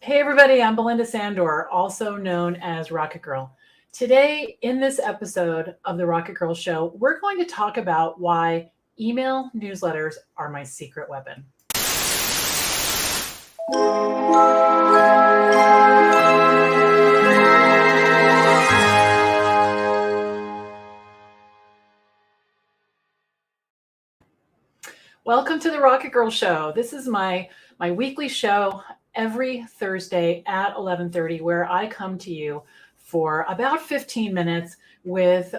Hey everybody, I'm Belinda Sandor, also known as Rocket Girl. Today, in this episode of the RocketGirl Show, we're going to talk about why email newsletters are my secret weapon. Welcome to the RocketGirl Show. This is my weekly show every Thursday at 11:30, where I come to you for about 15 minutes with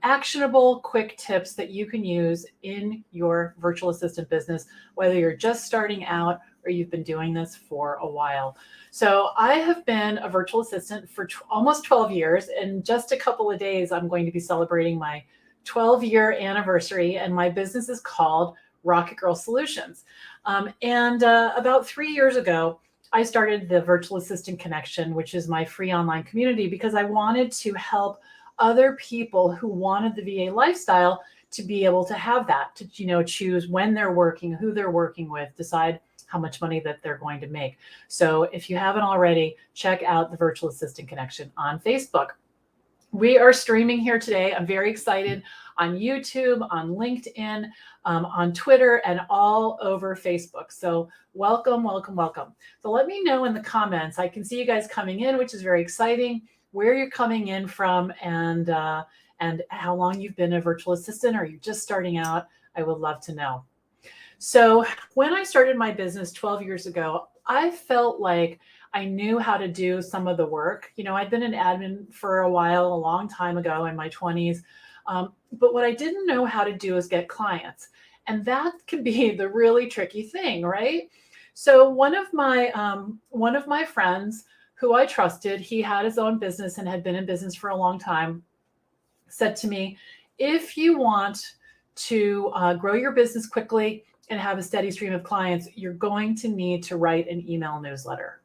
actionable, quick tips that you can use in your virtual assistant business, whether you're just starting out or you've been doing this for a while. So I have been a virtual assistant for almost 12 years. In just a couple of days, I'm going to be celebrating my 12-year anniversary, and my business is called RocketGirl Solutions. About 3 years ago, I started the Virtual Assistant Connection, which is my free online community, because I wanted to help other people who wanted the VA lifestyle to be able to have that, to choose when they're working, who they're working with, decide how much money that they're going to make. So if you haven't already, check out the Virtual Assistant Connection on Facebook. We are streaming here today. I'm very excited, on YouTube, on LinkedIn, on Twitter, and all over Facebook. So welcome, welcome, welcome. So let me know in the comments. I can see you guys coming in, which is very exciting, where you're coming in from, and how long you've been a virtual assistant, or you're just starting out. I would love to know. So when I started my business 12 years ago, I felt like I knew how to do some of the work. I'd been an admin for a while, a long time ago in my 20s. But what I didn't know how to do is get clients. And that can be the really tricky thing, right? So one of my friends who I trusted, he had his own business and had been in business for a long time, said to me, if you want to grow your business quickly and have a steady stream of clients, you're going to need to write an email newsletter.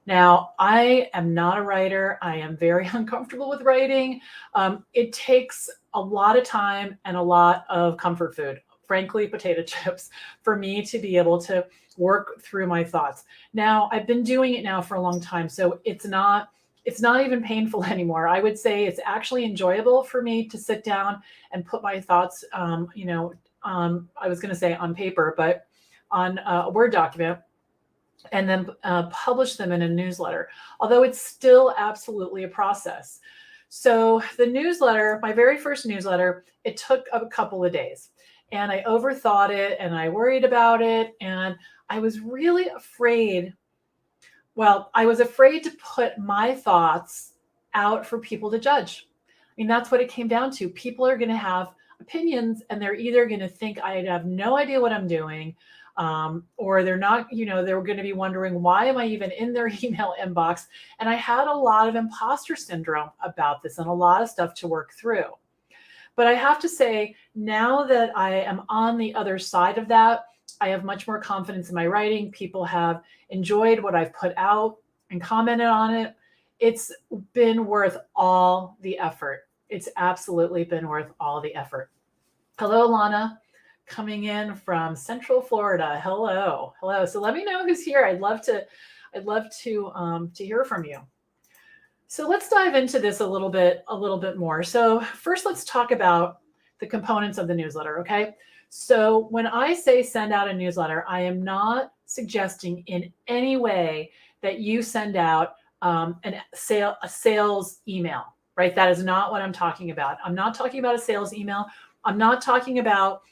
Now, I am not a writer. I am very uncomfortable with writing. It takes a lot of time and a lot of comfort food, frankly, potato chips, for me to be able to work through my thoughts. Now, I've been doing it now for a long time, so it's not even painful anymore. I would say it's actually enjoyable for me to sit down and put my thoughts, I was going to say on paper, but on a Word document, and then publish them in a newsletter, although it's still absolutely a process. So the newsletter, my very first newsletter, it took a couple of days, and I overthought it, and I worried about it, and I was really afraid. Well, I was afraid to put my thoughts out for people to judge. I mean, that's what it came down to. People are going to have opinions, and they're either going to think I have no idea what I'm doing, or they're not, they're going to be wondering, why am I even in their email inbox? And I had a lot of imposter syndrome about this and a lot of stuff to work through. But I have to say, now that I am on the other side of that, I have much more confidence in my writing. People have enjoyed what I've put out and commented on it. It's been worth all the effort. It's absolutely been worth all the effort. Hello, Lana, coming in from Central Florida. Hello. So let me know who's here. I'd love to hear from you. So let's dive into this a little bit more. So first, let's talk about the components of the newsletter. Okay. So when I say send out a newsletter, I am not suggesting in any way that you send out a sales email, right? That is not what I'm talking about. I'm not talking about a sales email. I'm not talking about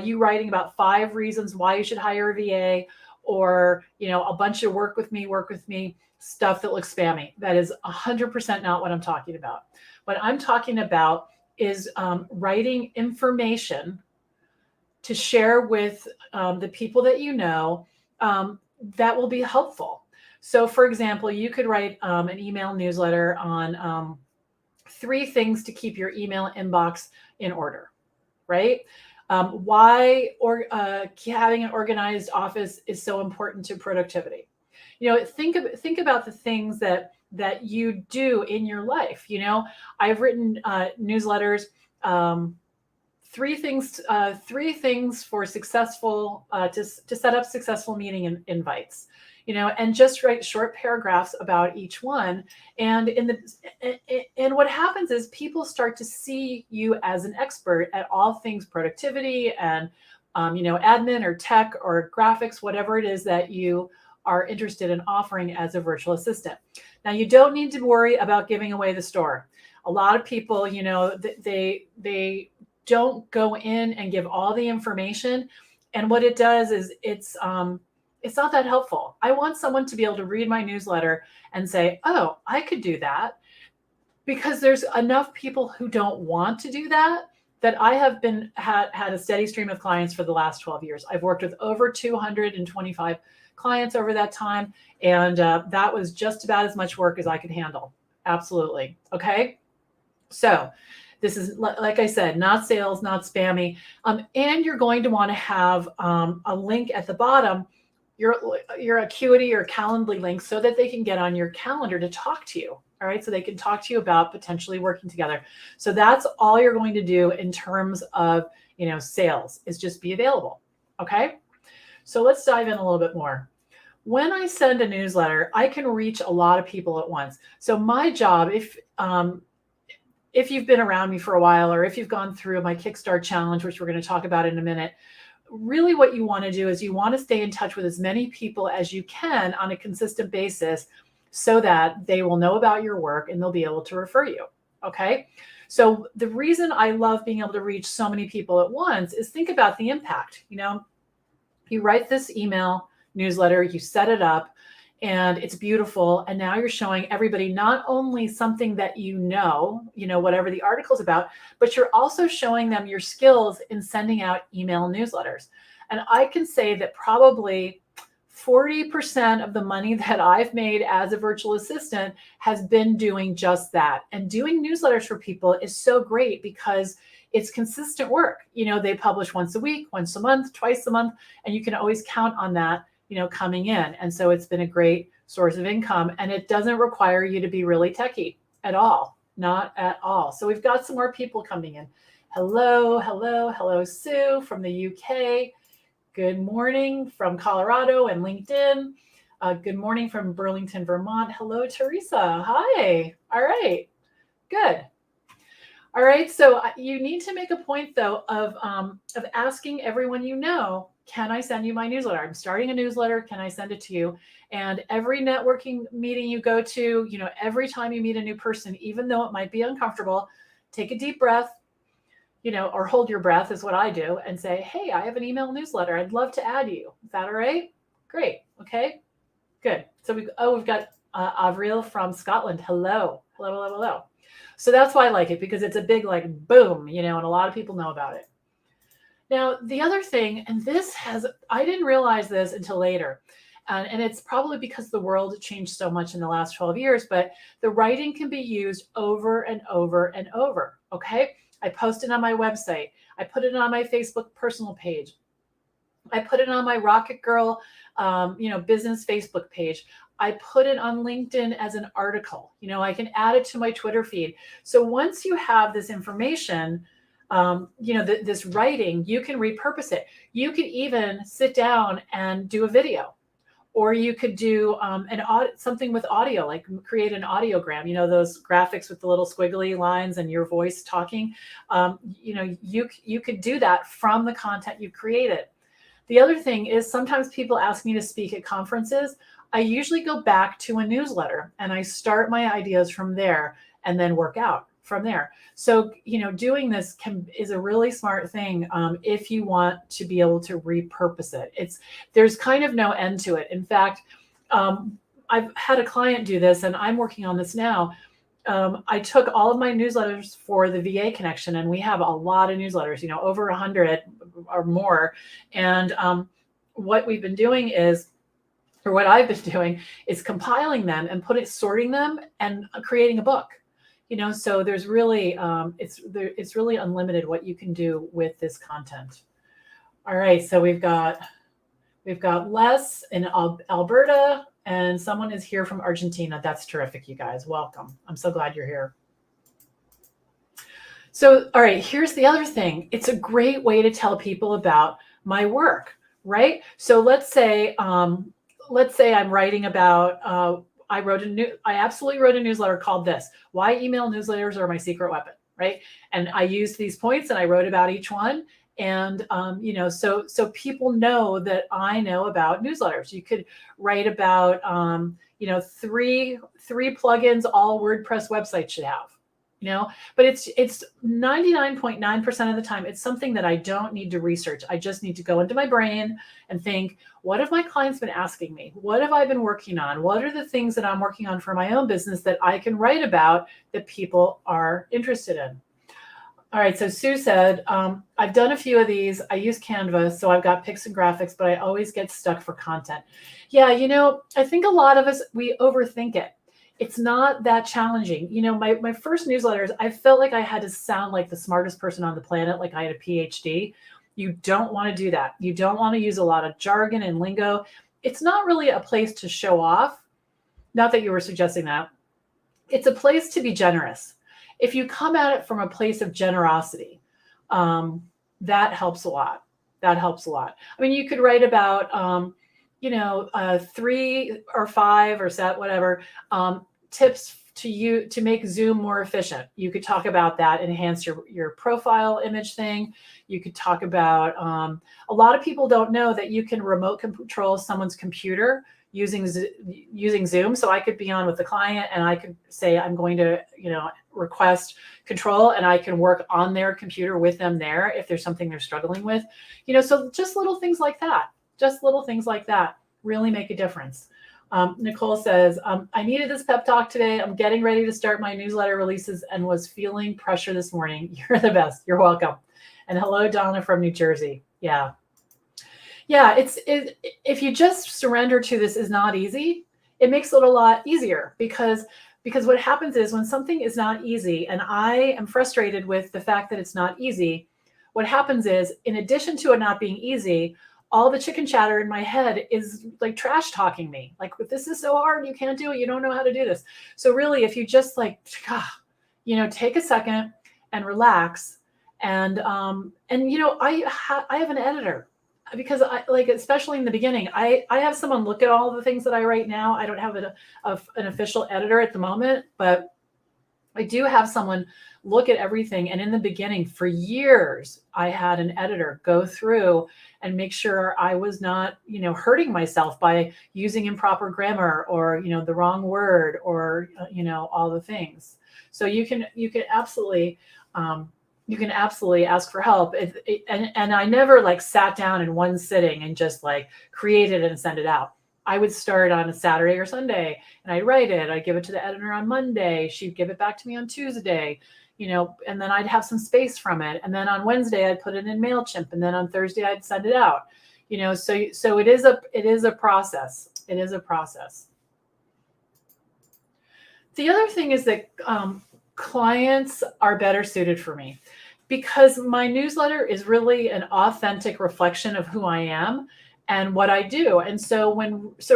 you writing about 5 reasons why you should hire a VA, or, a bunch of work with me stuff that looks spammy. That is 100% not what I'm talking about. What I'm talking about is writing information to share with the people that that will be helpful. So for example, you could write an email newsletter on 3 things to keep your email inbox in order, right? Why having an organized office is so important to productivity. Think about the things that you do in your life. I've written newsletters, 3 things for successful to set up successful meeting invites. and just write short paragraphs about each one. And what happens is people start to see you as an expert at all things productivity and, admin or tech or graphics, whatever it is that you are interested in offering as a virtual assistant. Now, you don't need to worry about giving away the store. A lot of people, they don't go in and give all the information. And what it does is it's not that helpful. I want someone to be able to read my newsletter and say, oh, I could do that, because there's enough people who don't want to do that I have had a steady stream of clients for the last 12 years. I've worked with over 225 clients over that time. And that was just about as much work as I could handle. Absolutely. Okay. So this is, like I said, not sales, not spammy. And you're going to want to have a link at the bottom, your Acuity or Calendly link, so that they can get on your calendar to talk to you. All right. So they can talk to you about potentially working together. So that's all you're going to do in terms of, sales, is just be available. Okay. So let's dive in a little bit more. When I send a newsletter, I can reach a lot of people at once. So my job, if you've been around me for a while, or if you've gone through my Kickstart challenge, which we're going to talk about in a minute, really what you want to do is you want to stay in touch with as many people as you can on a consistent basis, so that they will know about your work and they'll be able to refer you. Okay. So the reason I love being able to reach so many people at once is, think about the impact. You write this email newsletter, you set it up, and it's beautiful. And now you're showing everybody not only something that whatever the article's about, but you're also showing them your skills in sending out email newsletters. And I can say that probably 40% of the money that I've made as a virtual assistant has been doing just that. And doing newsletters for people is so great because it's consistent work. They publish once a week, once a month, twice a month, and you can always count on that, coming in. And so it's been a great source of income, and it doesn't require you to be really techie at all, not at all. So we've got some more people coming in. Hello, Sue from the UK. Good morning from Colorado and LinkedIn. Good morning from Burlington, Vermont. Hello, Teresa. Hi. All right. Good. All right. So you need to make a point, though, of asking everyone can I send you my newsletter? I'm starting a newsletter. Can I send it to you? And every networking meeting you go to, every time you meet a new person, even though it might be uncomfortable, take a deep breath, or hold your breath is what I do, and say, hey, I have an email newsletter. I'd love to add you. Is that all right? Great. Okay, good. So we've got Avril from Scotland. Hello. So that's why I like it, because it's a big, boom, and a lot of people know about it. Now, the other thing, and I didn't realize this until later, and it's probably because the world changed so much in the last 12 years, but the writing can be used over and over and over. Okay. I post it on my website. I put it on my Facebook personal page. I put it on my RocketGirl, business Facebook page. I put it on LinkedIn as an article. I can add it to my Twitter feed. So once you have this information, this writing, you can repurpose it. You could even sit down and do a video, or you could do something with audio, like create an audiogram, those graphics with the little squiggly lines and your voice talking. You could do that from the content you created. The other thing is, sometimes people ask me to speak at conferences. I usually go back to a newsletter and I start my ideas from there and then work out from there. So, doing this is a really smart thing if you want to be able to repurpose it. There's kind of no end to it. In fact, I've had a client do this, and I'm working on this now. I took all of my newsletters for the VA connection, and we have a lot of newsletters, over 100 or more. And what we've been doing is, or what I've been doing is compiling them and sorting them and creating a book. So there's really, it's really unlimited what you can do with this content. All right, so we've got Les in Alberta, and someone is here from Argentina. That's terrific, you guys. Welcome. I'm so glad you're here. So, all right, here's the other thing. It's a great way to tell people about my work, right? So let's say, let's say I'm writing about, I absolutely wrote a newsletter called this, why email newsletters are my secret weapon, right? And I used these points and I wrote about each one. And, so people know that I know about newsletters. You could write about, three plugins all WordPress websites should have, but it's 99.9% of the time, it's something that I don't need to research. I just need to go into my brain and think, what have my clients been asking me? What have I been working on? What are the things that I'm working on for my own business that I can write about that people are interested in? All right, so Sue said, I've done a few of these. I use Canva, so I've got pics and graphics, but I always get stuck for content. Yeah, I think a lot of us, we overthink it. It's not that challenging. My first newsletters, I felt like I had to sound like the smartest person on the planet, like I had a PhD. You don't want to do that. You don't want to use a lot of jargon and lingo. It's not really a place to show off. Not that you were suggesting that. It's a place to be generous. If you come at it from a place of generosity, that helps a lot. That helps a lot. I mean, you could write about, 3 or 5 or set, whatever, tips to make Zoom more efficient. You could talk about that, enhance your profile image thing. You could talk about, a lot of people don't know that you can remote control someone's computer using Zoom. So I could be on with the client and I could say, I'm going to, request control, and I can work on their computer with them there if there's something they're struggling with. So just little things like that really make a difference. Nicole says, I needed this pep talk today. I'm getting ready to start my newsletter releases and was feeling pressure this morning. You're the best. You're welcome. And hello, Donna from New Jersey. Yeah. If you just surrender to this is not easy, it makes it a lot easier because what happens is when something is not easy, and I am frustrated with the fact that it's not easy, what happens is, in addition to it not being easy, all the chicken chatter in my head is like trash talking me. Like, this is so hard. You can't do it. You don't know how to do this. So really, if you just take a second and relax, and I have an editor. Because especially in the beginning, I have someone look at all the things that I write now. I don't have an official editor at the moment, but I do have someone look at everything. And in the beginning, for years, I had an editor go through and make sure I was not, hurting myself by using improper grammar or, the wrong word or, all the things. So you can absolutely, ask for help. And I never sat down in one sitting and just created it and send it out. I would start on a Saturday or Sunday and I'd write it. I'd give it to the editor on Monday. She'd give it back to me on Tuesday, and then I'd have some space from it. And then on Wednesday, I'd put it in MailChimp. And then on Thursday, I'd send it out, so it is a process. It is a process. The other thing is that, clients are better suited for me because my newsletter is really an authentic reflection of who I am and what I do. And so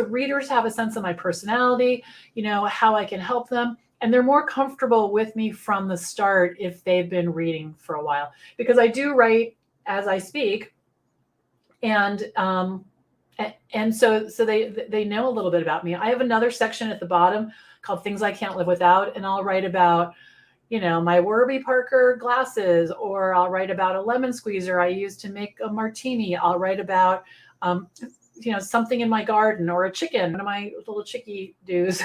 readers have a sense of my personality, how I can help them, and they're more comfortable with me from the start if they've been reading for a while, because I do write as I speak. And so they know a little bit about me. I have another section at the bottom called Things I Can't Live Without, and I'll write about my Warby Parker glasses, or I'll write about a lemon squeezer I use to make a martini. I'll write about, something in my garden, or a chicken, one of my little chickie doos.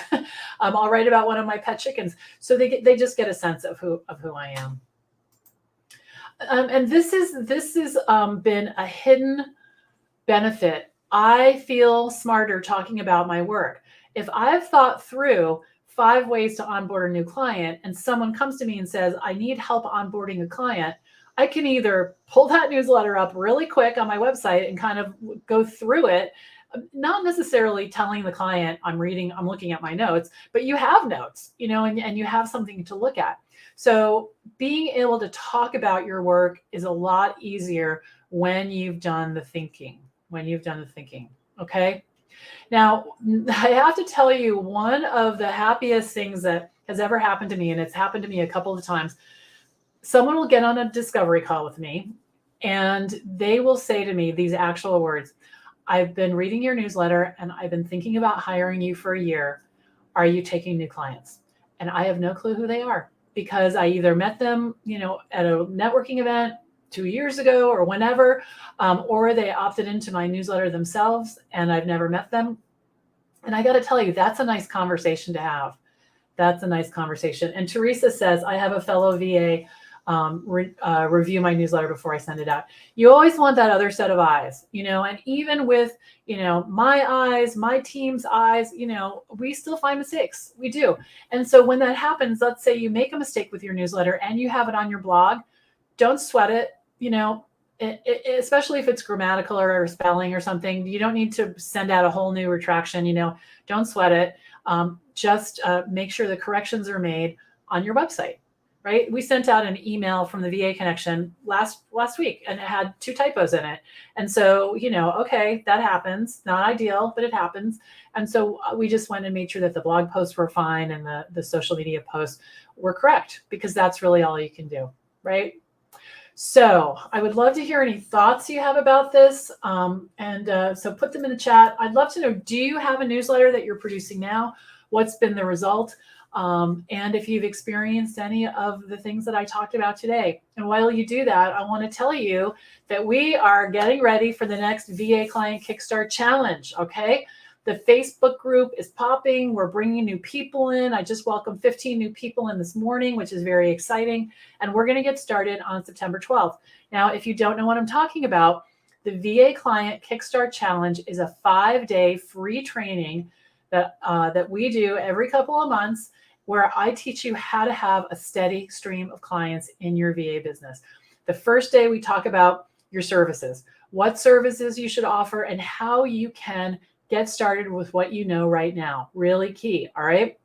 I'll write about one of my pet chickens. So they just get a sense of who I am. And this has been a hidden benefit. I feel smarter talking about my work. If I've thought through 5 ways to onboard a new client and someone comes to me and says, I need help onboarding a client, I can either pull that newsletter up really quick on my website and kind of go through it, not necessarily telling the client I'm looking at my notes, but you have notes, and you have something to look at. So being able to talk about your work is a lot easier when you've done the thinking, okay? Now, I have to tell you, one of the happiest things that has ever happened to me, and it's happened to me a couple of times, someone will get on a discovery call with me and they will say to me these actual words: I've been reading your newsletter and I've been thinking about hiring you for a year. Are you taking new clients? And I have no clue who they are because I either met them, at a networking event 2 years ago or whenever, or they opted into my newsletter themselves and I've never met them. And I got to tell you, that's a nice conversation to have. That's a nice conversation. And Teresa says, I have a fellow VA review my newsletter before I send it out. You always want that other set of eyes, and even with, my eyes, my team's eyes, we still find mistakes. We do. And so when that happens, let's say you make a mistake with your newsletter and you have it on your blog, don't sweat it, especially if it's grammatical or spelling or something. You don't need to send out a whole new retraction, don't sweat it. Just make sure the corrections are made on your website, right? We sent out an email from the VA Connection last week and it had 2 typos in it. And so, okay, that happens. Not ideal, but it happens. And so we just went and made sure that the blog posts were fine and the social media posts were correct, because that's really all you can do, right? So I would love to hear any thoughts you have about this. So put them in the chat. I'd love to know, do you have a newsletter that you're producing now? What's been the result? And if you've experienced any of the things that I talked about today. And while you do that, I want to tell you that we are getting ready for the next VA Client Kickstart Challenge, okay? The Facebook group is popping. We're bringing new people in. I just welcomed 15 new people in this morning, which is very exciting. And we're going to get started on September 12th. Now, if you don't know what I'm talking about, the VA Client Kickstart Challenge is a 5-day free training that we do every couple of months, where I teach you how to have a steady stream of clients in your VA business. The first day we talk about your services, what services you should offer, and how you can get started with what you know right now. Really key, all right?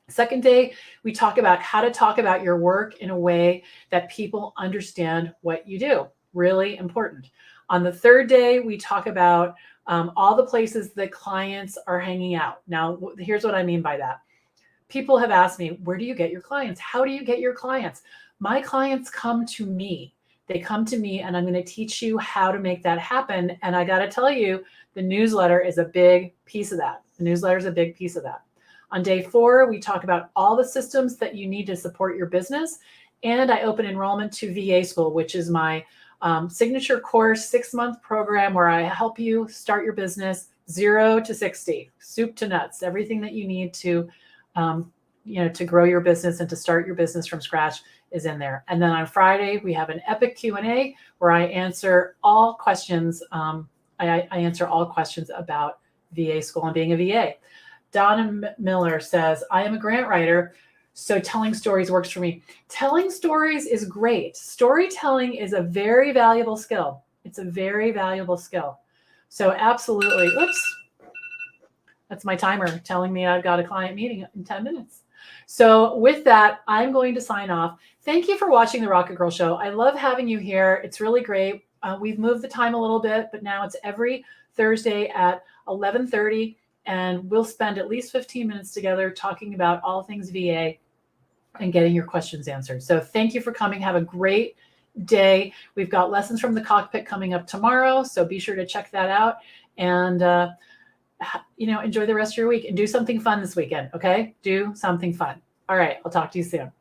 Second day, we talk about how to talk about your work in a way that people understand what you do. Really important. On the third day, we talk about all the places that clients are hanging out. Now, here's what I mean by that. People have asked me, where do you get your clients? How do you get your clients? My clients come to me. They come to me and I'm going to teach you how to make that happen. And I got to tell you, the newsletter is a big piece of that. The newsletter is a big piece of that. On day 4, we talk about all the systems that you need to support your business. And I open enrollment to VA School, which is my signature course, 6-month program where I help you start your business 0 to 60, soup to nuts, everything that you need to to grow your business and to start your business from scratch is in there. And then on Friday, we have an epic Q&A where I answer all questions. I answer all questions about VA School and being a VA. Donna Miller says, I am a grant writer, so telling stories works for me. Telling stories is great. Storytelling is a very valuable skill. It's a very valuable skill. So absolutely, oops. That's my timer telling me I've got a client meeting in 10 minutes. So with that, I'm going to sign off. Thank you for watching the Rocket Girl Show. I love having you here. It's really great. We've moved the time a little bit, but now it's every Thursday at 11:30, and we'll spend at least 15 minutes together talking about all things VA and getting your questions answered. So thank you for coming. Have a great day. We've got lessons from the cockpit coming up tomorrow, so be sure to check that out. And enjoy the rest of your week and do something fun this weekend. Okay. Do something fun. All right. I'll talk to you soon.